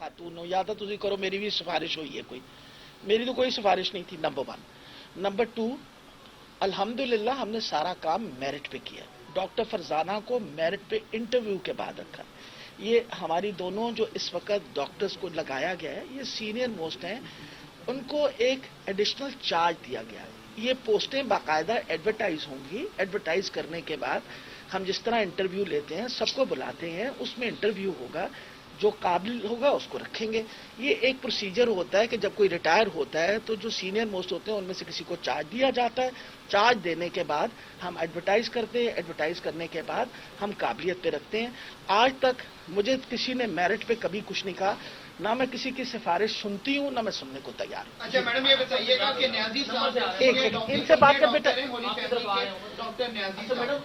खातून हो, या तो तुझी करो, मेरी भी सिफारिश हुई है कोई, मेरी तो कोई सिफारिश नहीं थी, नंबर 1। नंबर 2, अल्हम्दुलिल्लाह हमने सारा काम मेरिट पे किया। डॉक्टर फरजाना को मेरिट पे इंटरव्यू के बाद रखा। ये हमारी दोनों जो इस वक्त डॉक्टर्स को लगाया गया है, ये सीनियर मोस्ट हैं, उनको एक एडिशनल चार्ज दिया गया है। ये पोस्टें बाकायदा एडवर्टाइज होंगी। एडवर्टाइज करने के बाद हम जिस तरह इंटरव्यू लेते हैं, सबको बुलाते हैं, उसमें इंटरव्यू होगा, जो काबिल होगा उसको रखेंगे। ये एक प्रोसीजर होता है कि जब कोई रिटायर होता है तो जो सीनियर मोस्ट होते हैं उनमें से किसी को चार्ज दिया जाता है। चार्ज देने के बाद हम एडवर्टाइज करते हैं, एडवर्टाइज करने के बाद हम काबिलियत पे रखते हैं। आज तक मुझे किसी ने मेरिट पे कभी कुछ नहीं कहा, ना मैं किसी की सिफारिश सुनती हूँ, ना मैं सुनने को तैयार हूँ। अच्छा मैडम, ये बताइएगा कि न्याजी साहब इनसे बात कर बेटा, डॉक्टर न्याजी साहब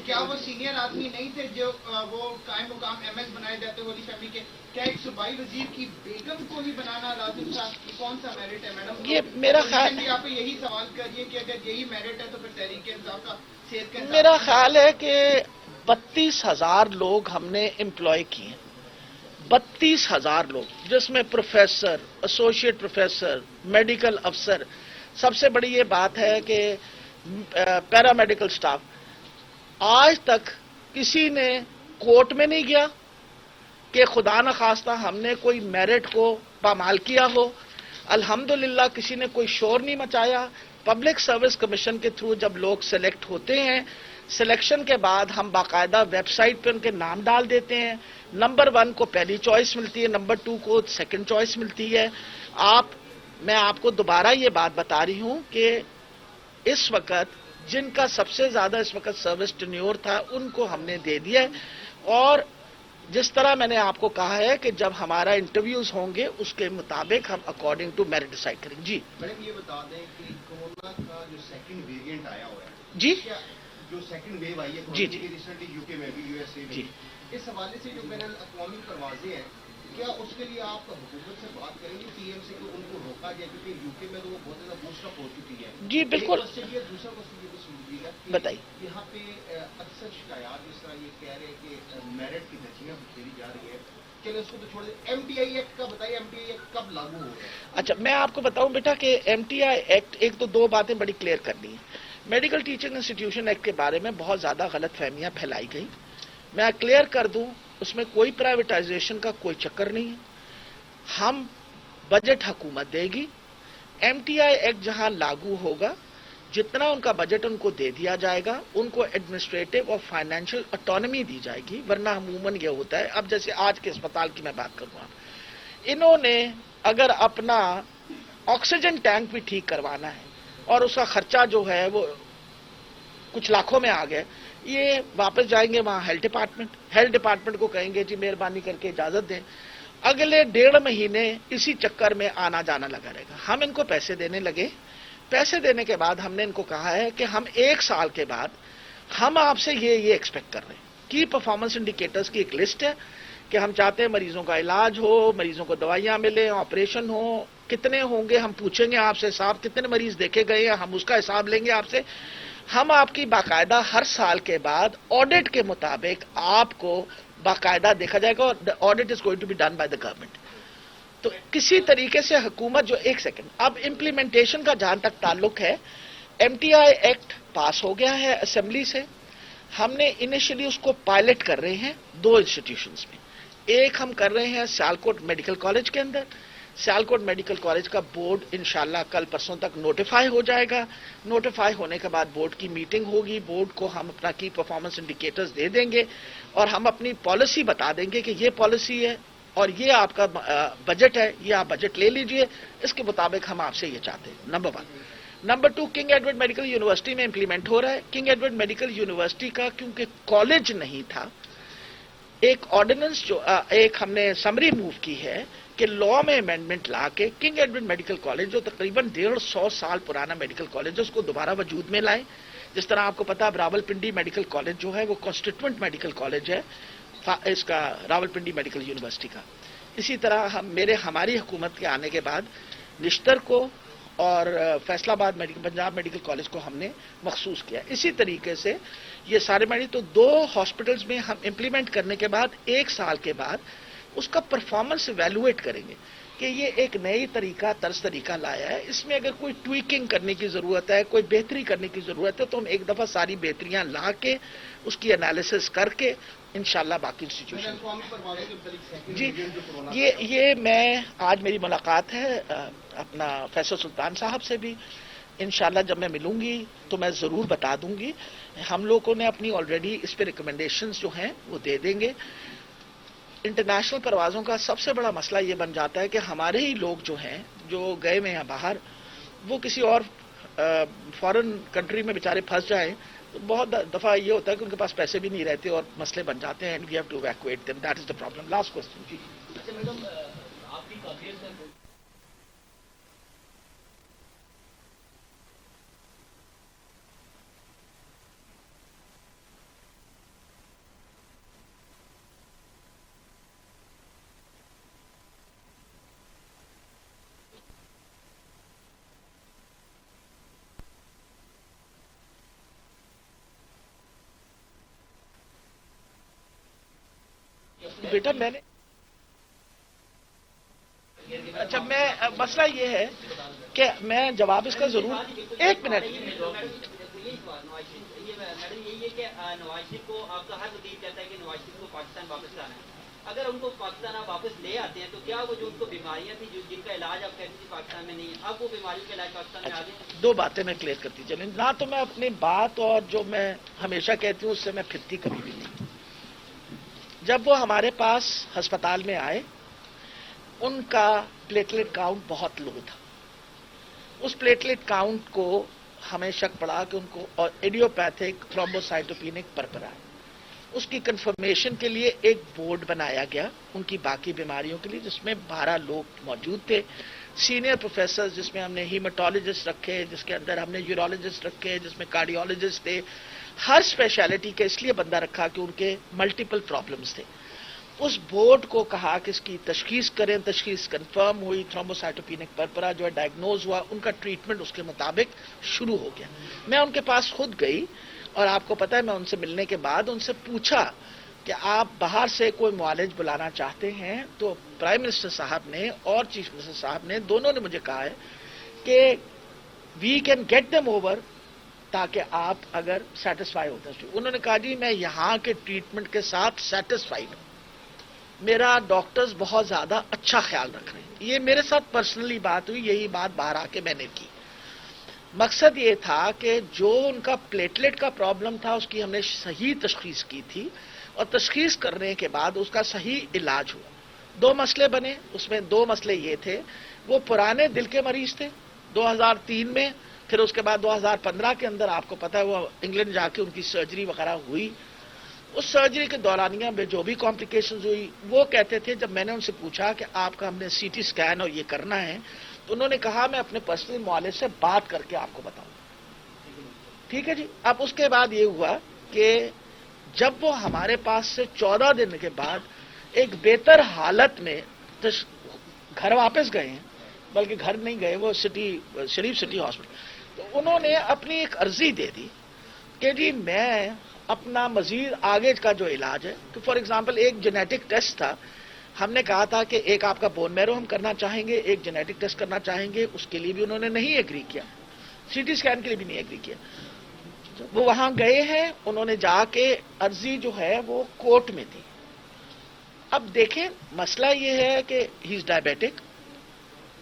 क्या वो सीनियर आदमी नहीं थे जो वो कायम मुकाम एमएस बनाए जाते होली फैमिली के? क्या एक सूबाई वजीर की बेगम को ही बनाना लाजिम था? कौन सा मेरिट है मैडम? ये मेरा ख्याल, आप यही सवाल करिए कि अगर यही मेरिट है तो फिर तहरीक इंसाफ का सेहत का मेरा ख्याल है कि 32,000 लोग हमने एम्प्लॉय किए, 32,000 लोग, जिसमें प्रोफेसर, एसोसिएट प्रोफेसर, मेडिकल अफसर। सबसे बड़ी ये बात है कि पैरामेडिकल स्टाफ। आज तक किसी ने कोर्ट में नहीं गया कि खुदा न खास्ता हमने कोई मेरिट को पामाल किया हो। अल्हम्दुलिल्लाह किसी ने कोई शोर नहीं मचाया। पब्लिक सर्विस कमीशन के थ्रू जब लोग सेलेक्ट होते हैं, सिलेक्शन के बाद हम बाकायदा वेबसाइट पे उनके नाम डाल देते हैं। नंबर 1 को पहली चॉइस मिलती है, नंबर 2 को सेकंड चॉइस मिलती है। मैं आपको दोबारा ये बात बता रही हूं कि इस वक्त जिनका सबसे ज्यादा इस वक्त सर्विस टेन्योर था उनको हमने दे दिया है। और जिस तरह मैंने आपको कहा है कि जब हमारा इंटरव्यूज होंगे उसके मुताबिक हम अकॉर्डिंग टू मेरिट डिसाइड करेंगे। जी मैडम, ये बता दें कि कोरोना का जो सेकंड वेरिएंट आया हुआ है, जी, जो सेकंड वेव आई है जी, रिसेंटली यूके में भी, यूएसए में जी, इस हवाले से जो बैनुल अक़वामी परवाजें हैं, क्या उसके लिए आप हुकूमत से बात करेंगे टीएमसी को उनको रोका जाए? क्योंकि यूके में तो वो बहुत ज्यादा बूस्टअप हो चुकी है। जी बिल्कुल, दूसरा क्वेश्चन ये भी सुनिएगा, बताइए। यहाँ पे अक्सर शिकायत जिस तरह ये कह रहे हैं कि मेरिट की धज्जियां बिखेरी जा रही है। चलिए उसको तो छोड़ दें, एमटीआई एक्ट का बताइए, एमटीआई एक्ट कब लागू हो गया? अच्छा, मैं आपको बताऊं बेटा कि एमटीआई एक्ट, एक तो 2 बातें बड़ी क्लियर करनी है। मेडिकल टीचिंग इंस्टीट्यूशन एक्ट के बारे में बहुत ज्यादा गलत फहमियां फैलाई गई। मैं क्लियर कर दूं, उसमें कोई प्राइवेटाइजेशन का कोई चक्कर नहीं है। हम बजट हुकूमत देगी। एमटीआई एक्ट जहां लागू होगा, जितना उनका बजट उनको दे दिया जाएगा, उनको एडमिनिस्ट्रेटिव और फाइनेंशियल ऑटोनॉमी दी जाएगी। वरना अमूमन यह होता है, अब जैसे आज के अस्पताल की मैं बात करूंगा, इन्होंने अगर अपना ऑक्सीजन टैंक भी ठीक करवाना है और उसका खर्चा जो है वो कुछ लाखों में आ गया, ये वापस जाएंगे वहां हेल्थ डिपार्टमेंट को कहेंगे जी मेहरबानी करके इजाजत दें। अगले 1.5 महीने इसी चक्कर में आना जाना लगा रहेगा। हम इनको पैसे देने लगे। पैसे देने के बाद हमने इनको कहा है कि हम 1 साल के बाद हम आपसे ये एक्सपेक्ट कर रहे हैं। की परफॉर्मेंस इंडिकेटर्स की एक लिस्ट है कि हम चाहते हैं मरीजों का इलाज हो, मरीजों को दवाइयां मिले, ऑपरेशन हो, कितने होंगे हम पूछेंगे आपसे, साहब कितने मरीज देखे गए हैं, हम उसका हिसाब लेंगे आपसे। हम आपकी बाकायदा हर साल के बाद ऑडिट के मुताबिक आपको बाकायदा देखा जाएगा, और audit is going to be done by the government. तो किसी तरीके से हुकूमत जो, एक सेकंड, अब इंप्लीमेंटेशन का जहां तक ताल्लुक है, एमटीआई एक्ट पास हो गया है असेंबली से। हमने इनिशियली उसको पायलट कर रहे हैं 2 इंस्टीट्यूशंस में। एक हम कर रहे हैं सियालकोट मेडिकल कॉलेज के अंदर। सियालकोट मेडिकल कॉलेज का बोर्ड इंशाल्लाह कल परसों तक नोटिफाई हो जाएगा। नोटिफाई होने के बाद बोर्ड की मीटिंग होगी। बोर्ड को हम अपना की परफॉर्मेंस इंडिकेटर्स दे देंगे और हम अपनी पॉलिसी बता देंगे कि ये पॉलिसी है और ये आपका बजट है, ये आप बजट ले लीजिए, इसके मुताबिक हम आपसे ये चाहते हैं। Number 1। Number 2, king Edward medical university में इंप्लीमेंट हो रहा है। किंग एडवर्ड मेडिकल यूनिवर्सिटी का क्योंकि कॉलेज नहीं था, एक ऑर्डिनेंस जो एक हमने समरी मूव की है कि लॉ में अमेंडमेंट ला के किंग एडवर्ड मेडिकल कॉलेज जो तकरीबन 150 साल पुराना मेडिकल कॉलेज है उसको दोबारा वजूद में लाएं। जिस तरह आपको पता है रावलपिंडी मेडिकल कॉलेज जो है वो कॉन्स्टिट्यूएंट मेडिकल कॉलेज है इसका, रावलपिंडी मेडिकल यूनिवर्सिटी का। इसी तरह हमारी हुकूमत के आने के बाद निश्तर को اور فیصل آباد پنجاب میڈیکل کالج کو ہم نے مخصوص کیا. اسی طریقے سے یہ سارے تو 2 ہاسپٹلز میں ہم امپلیمنٹ کرنے کے بعد 1 سال کے بعد اس کا پرفارمنس ایویلویٹ کریں گے کہ یہ ایک نئی طرز طریقہ لایا ہے. اس میں اگر کوئی ٹویکنگ کرنے کی ضرورت ہے, کوئی بہتری کرنے کی ضرورت ہے, تو ہم ایک دفعہ ساری بہتریاں لا کے اس کی انالیسس کر کے انشاءاللہ باقی انسٹیٹیوشن. جی یہ میں آج میری ملاقات ہے اپنا فیصل سلطان صاحب سے بھی. انشاءاللہ جب میں ملوں گی تو میں ضرور بتا دوں گی. ہم لوگوں نے اپنی آلریڈی اس پہ ریکمنڈیشنز جو ہیں وہ دے دیں گے. انٹرنیشنل پروازوں کا سب سے بڑا مسئلہ یہ بن جاتا ہے کہ ہمارے ہی لوگ جو ہیں جو گئے ہوئے ہیں باہر, وہ کسی اور فارن کنٹری میں بیچارے پھنس جائیں. بہت دفعہ یہ ہوتا ہے کہ ان کے پاس پیسے بھی نہیں رہتے اور مسئلے بن جاتے ہیں, and we have to evacuate them. That is the problem. Last question. جی اچھا میڈم, آپ کی قابلیت ہے بیٹا میں نے اچھا میں مسئلہ یہ ہے کہ میں جواب اس کا ضرور. 1 منٹ. میڈم یہی ہے کہ نواز شریف کو آپ کا ہر وزیر کہتا ہے کہ نواز شریف کو پاکستان واپس لانا ہے. اگر ان کو پاکستان آپ واپس لے آتے ہیں تو کیا وہ جو ان کو بیماریاں تھیں جن کا علاج آپ کہتے تھے پاکستان میں نہیں ہے, اب وہ بیماریوں کا علاج پاکستان میں آ گئے ہیں؟ 2 باتیں میں کلیئر کرتی چلیں. نہ تو میں اپنی بات اور جو میں ہمیشہ کہتی ہوں اس سے میں پھرتی کبھی بھی نہیں. جب وہ ہمارے پاس ہسپتال میں آئے ان کا پلیٹلیٹ کاؤنٹ بہت لو تھا. اس پلیٹلیٹ کاؤنٹ کو ہمیں شک پڑا کہ ان کو ایڈیوپیتھک تھرومبوسائٹوپینک پرپرا ہے. اس کی کنفرمیشن کے لیے ایک بورڈ بنایا گیا ان کی باقی بیماریوں کے لیے, جس میں 12 لوگ موجود تھے, سینئر پروفیسر, جس میں ہم نے ہیماٹولوجسٹ رکھے, جس کے اندر ہم نے یورولوجسٹ رکھے, جس میں کارڈیولوجسٹ تھے. ہر اسپیشلٹی کے اس لیے بندہ رکھا کہ ان کے ملٹیپل پرابلمس تھے. اس بورڈ کو کہا کہ اس کی تشخیص کریں. تشخیص کنفرم ہوئی, تھرومبوسائٹوپینک پرپرا جو ہے ڈائگنوز ہوا, ان کا ٹریٹمنٹ اس کے مطابق شروع ہو گیا. میں ان کے پاس خود گئی اور آپ کو پتا ہے میں ان سے ملنے کے بعد ان سے پوچھا کہ آپ باہر سے کوئی معالج بلانا چاہتے ہیں, تو پرائم منسٹر صاحب نے اور چیف منسٹر صاحب نے دونوں نے مجھے کہا ہے کہ we can get them over تاکہ آپ اگر سیٹسفائی ہوتے ہیں. انہوں نے کہا جی میں یہاں کے ٹریٹمنٹ کے ساتھ سیٹسفائیڈ ہوں, میرا ڈاکٹرز بہت زیادہ اچھا خیال رکھ رہے ہیں. یہ میرے ساتھ پرسنلی بات ہوئی, یہی بات باہر آ کے میں نے کی. مقصد یہ تھا کہ جو ان کا پلیٹلیٹ کا پرابلم تھا اس کی ہم نے صحیح تشخیص کی تھی, اور تشخیص کرنے کے بعد اس کا صحیح علاج ہوا. 2 مسئلے بنے, اس میں 2 مسئلے یہ تھے, وہ پرانے دل کے مریض تھے 2003 میں, پھر اس کے بعد 2015 کے اندر آپ کو پتا ہے وہ انگلینڈ جا کے ان کی سرجری وغیرہ ہوئی. اس سرجری کے دورانیہ میں جو بھی کمپلیکیشنز ہوئی, وہ کہتے تھے جب میں نے ان سے پوچھا کہ آپ کا ہم نے CT اسکین اور یہ کرنا ہے, تو انہوں نے کہا میں اپنے پرسنل معالج سے بات کر کے آپ کو بتاؤں. ٹھیک ہے جی. اب اس کے بعد یہ ہوا کہ جب وہ ہمارے پاس سے 14 دن کے بعد ایک بہتر حالت میں گھر واپس گئے ہیں, بلکہ گھر نہیں گئے, وہ شریف سٹی ہاسپٹل, تو انہوں نے اپنی ایک عرضی دے دی کہ جی میں اپنا مزید آگے کا جو علاج ہے, تو فار ایگزامپل ایک جینیٹک ٹیسٹ تھا, ہم نے کہا تھا کہ ایک آپ کا بون میرو ہم کرنا چاہیں گے, ایک جینیٹک ٹیسٹ کرنا چاہیں گے, اس کے لیے بھی انہوں نے نہیں ایگری کیا, CT اسکین کے لیے بھی نہیں ایگری کیا. وہ وہاں گئے ہیں, انہوں نے جا کے عرضی جو ہے وہ کورٹ میں دی. اب دیکھیں مسئلہ یہ ہے کہ he is diabetic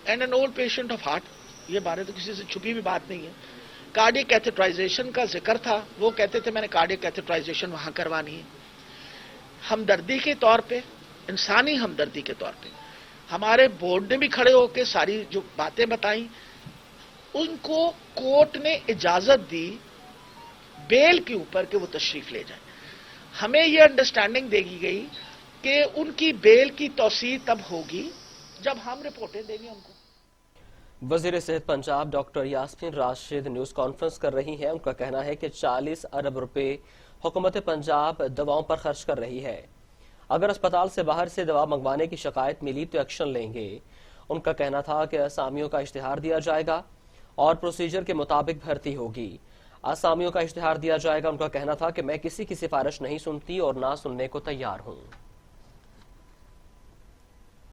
and an old patient of heart, یہ بارے تو کسی سے چھپی بھی بات نہیں ہے. کارڈیک کیتھیٹرائزیشن کا ذکر تھا, وہ کہتے تھے میں نے کارڈیک کیتھیٹرائزیشن وہاں کروانی ہے. ہمدردی کے طور پہ, انسانی ہمدردی کے طور پہ ہمارے بورڈ نے بھی کھڑے ہو کے ساری جو باتیں بتائیں, ان کو کورٹ نے اجازت دی بیل کے اوپر کہ وہ تشریف لے جائیں. ہمیں یہ انڈرسٹینڈنگ دے دی گئی کہ ان کی بیل کی توسیع تب ہوگی جب ہم رپورٹیں دیں گے ان کو. وزیر صحت Punjab doctor Yasmin Rashid news conference کر رہی ہیں. ان کا کہنا ہے کہ 40 ارب روپے حکومت پنجاب دواؤں پر خرچ کر رہی ہے. اگر اسپتال سے باہر سے دوا منگوانے کی شکایت ملی تو ایکشن لیں گے. ان کا کہنا تھا کہ اسامیوں کا اشتہار دیا جائے گا. اور پروسیجر کے مطابق بھرتی ہوگی۔ آسامیوں کا اشتہار دیا جائے گا۔ ان کا کہنا تھا کہ میں کسی کی سفارش نہیں سنتی اور نہ سننے کو تیار ہوں۔